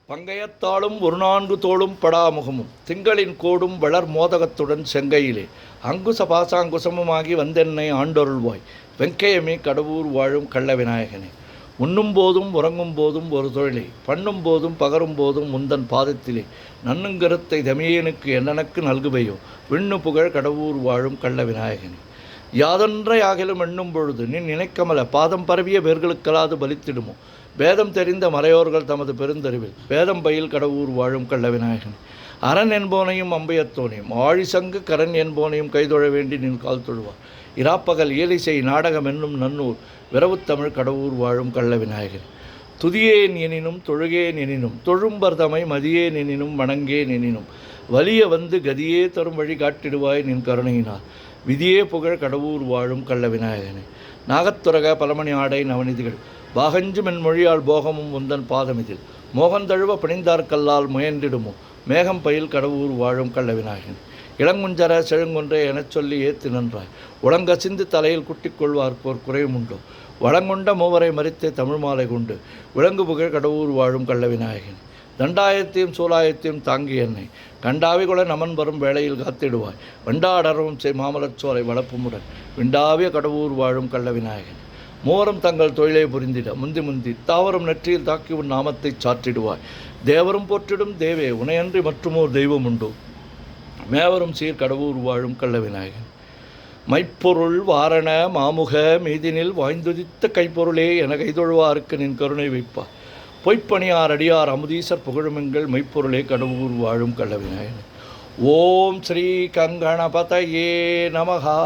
பங்கயத்தாலும் ஒரு நான்கு தோளும் படாமுகமும் திங்களின் கோடும் வளர் மோதகத்துடன் செங்கையிலே அங்குச பாசாங்குசமுமாகி வந்தென்னை ஆண்டொருள்வாய் வெங்கையமே கடவுர் வாழும் கள்ள விநாயகனே. உண்ணும் போதும் உறங்கும் போதும் ஒரு தொழிலை பண்ணும் போதும் பகரும் போதும் முந்தன் பாதத்திலே நன்னுங்கருத்தை தமியனுக்கு என்னனக்கு நல்குவையோ விண்ணு புகழ் கடவுர் வாழும் கள்ள விநாயகனே. யாதொன்றை ஆகிலும் எண்ணும் பொழுது நின் நினைக்கமல பாதம் பரவிய வேர்களுக்கலாது பலித்திடுமோ வேதம் தெரிந்த மறையோர்கள் தமது பெருந்தறிவில் வேதம் பயில் கடவுர் வாழும் கள்ள விநாயகன். அரண் என்போனையும் அம்பையத்தோனையும் ஆழிசங்கு கரண் என்போனையும் கைதொழ வேண்டி நின் கால் தொழுவார் இராப்பகல் இயலிசை நாடகம் என்னும் நன்னூர் விரவுத்தமிழ் கடவுர் வாழும் கள்ள விநாயகன். துதியேன் எனினும் தொழுகேன் எனினும் தொழும்பர்தமை மதியேன் எனினும் வணங்கேன் எனினும் வலிய வந்து கதியே தரும் வழி காட்டிடுவாய் நின் கருணையினார் விதியே புகழ் கடவுர் வாழும் கள்ள விநாயகனே. நாகத்துரக பலமணி ஆடை நவநிதிகள் பாகஞ்சு மென்மொழியால் போகமும் உந்தன் பாதமிதில் மோகந்தழுவ பிணைந்தார்கல்லால் முயன்றிடுமோ மேகம் பயில் கடவுர் வாழும் கள்ள விநாயகன். இளங்குஞ்சர செழுங்கொன்றே எனச் சொல்லி ஏத்து நின்றாய் உளங்கசிந்து தலையில் குட்டிக் கொள்வார்க்கோர் குறையும் உண்டோ வளங்கொண்ட மூவரை மறித்தே தமிழ் மாலை கொண்டு விலங்கு புகழ் கடவுர் வாழும் கள்ள விநாயகன். தண்டாயத்தையும் சூலாயத்தையும் தாங்கி என்னை கண்டாவி கொள்ள நமன் வரும் வேளையில் காத்திடுவாய் வண்டாடரவும் செய் மாமலர் சோலை வளப்புமுடன் விண்டாவிய கடவுர் வாழும் கள்ள விநாயகன். மூவரும் தங்கள் தொழிலை புரிந்திட முந்தி முந்தி தாவரும் நெற்றியில் தாக்கி உன் நாமத்தை சாற்றிடுவாய் தேவரும் போற்றிடும் தேவே உனையன்றி மற்றுமோர் தெய்வம் உண்டோ மேவரும் சீர் கடவுர் வாழும் கள்ள விநாயகன். மைப்பொருள் வாரண மாமுக மீதினில் வாய்ந்துதித்த கைப்பொருளே என கைதொழுவாருக்கு நின் கருணை வைப்பார் பொய்ப்பணியார் அடியார் அமுதீசர் புகழுமெங்கள் மைப்பொருளே கடவுர் வாழும் கள்ள விநாயகன். ஓம் ஸ்ரீ கங்கணபதயே நமகா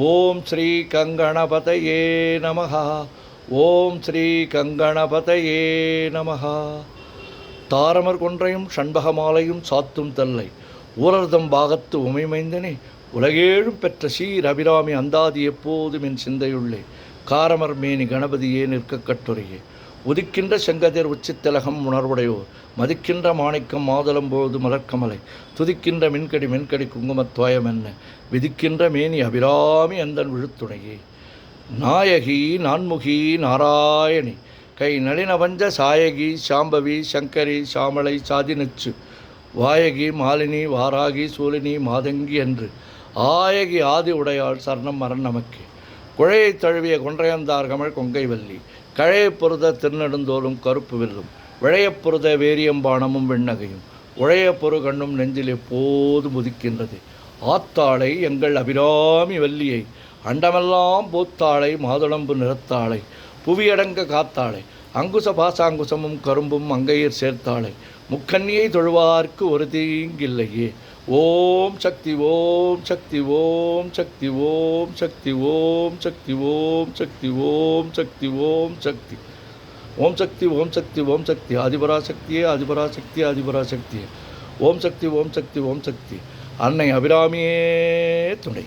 ஓம் ஸ்ரீ கங்கணபதயே நமகா ஓம் ஸ்ரீ கங்கணபதயே நமகா. தாரமர் கொன்றையும் ஷண்பகமாலையும் சாத்தும் தல்லை ஊரர்தம் பாகத்து உமைமைந்தனே உலகேழும் பெற்ற சீர் அபிராமி அந்தாதி எப்போதும் என் சிந்தையுள்ளே காரமர் மேனி கணபதியே நிற்க கட்டுரையே உதிக்கின்ற செங்கதிர் உச்சித்திலகம் உணர்வுடையோர் மதிக்கின்ற மாணிக்கம் மாதளம்போது மலர்க்கமலை துதிக்கின்ற மின்கடி குங்குமத்வாயம் என்ன விதிக்கின்ற மேனி அபிராமி அந்தன் விழுத்துணையே. நாயகி நான்முகி நாராயணி கை நளினவஞ்ச சாயகி சாம்பவி சங்கரி சாமளை சாதினச்சு வாயகி மாலினி வாராகி சூலினி மாதங்கி என்று ஆயகி ஆதி உடையாள் சரணம் மரண் நமக்கே. குழையை தழுவிய கொன்றையந்தார் கமழ் கொங்கை வள்ளி கழையப் பொருத திருநெடுந்தோறும் கருப்பு வெல்லும் விழையப் பொருத வேரியம்பானமும் வெண்ணகையும் உழைய பொரு கண்ணும் நெஞ்சில் எப்போது முதிக்கின்றது ஆத்தாளை எங்கள் அபிராமி வள்ளியை அண்டமெல்லாம் போத்தாளை மாதுளம்பு நிறத்தாளை புவியடங்க காத்தாளை அங்குச பாசாங்குசமும் கரும்பும் அங்கையர் சேர்த்தாளை முக்கன்னியை தொழுவார்க்கு ஒரு தீங்கில்லையே. ஓம் சக்தி ஓம் சக்தி ஓம் சக்தி ஓம் சக்தி ஓம் சக்தி ஓம் சக்தி ஓம் சக்தி ஓம் சக்தி ஓம் சக்தி ஓம் சக்தி ஓம் சக்தி ஆதிபராசக்தியே ஆதிபராசக்தியே ஆதிபராசக்தியே ஓம் சக்தி ஓம் சக்தி ஓம் சக்தி அன்னை அபிராமியே துணை.